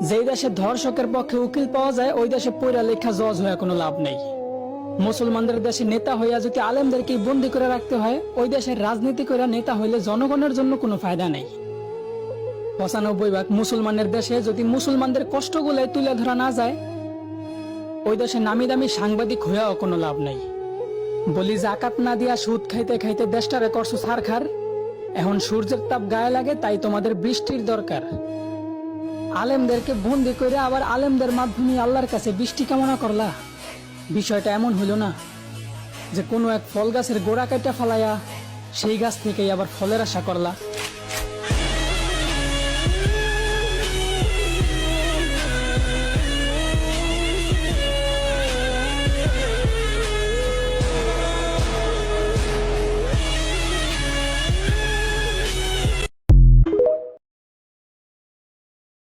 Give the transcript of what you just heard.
যেই দেশে ধর্ষকের পক্ষে উকিল পাওয়া যায় ওই দেশে পড়া লেখা জজ হয়ে কোনো লাভ নেই। মুসলমানদের দেশে নেতা হইয়া যদি আলেমদেরকে বন্দী করে রাখতে হয়, ওই দেশের রাজনীতি করে নেতা হইলে জনগণের জন্য কোনো ফায়দা নেই। ৯৫% মুসলমানের দেশে যদি মুসলমানদের কষ্টগুলাই তুলে ধরা না যায়, ওই দেশে নামি দামি সাংবাদিক হইয়াও কোনো লাভ নেই। বলি জাকাত না দিয়া সুদ খাইতে খাইতে দেশটারে করছো ছারখার। এখন সূর্যের তাপ গায়ে লাগে, তাই তোমাদের বৃষ্টির দরকার। আলেমদেরকে বন্দি করে আবার আলেমদের মাধ্যমে আল্লাহর কাছে বৃষ্টি কামনা করলা। বিষয়টা এমন হইল না যে কোনো এক ফল গাছের গোড়া কাটা ফালাইয়া সেই গাছ থেকেই আবার ফলের আশা করলা।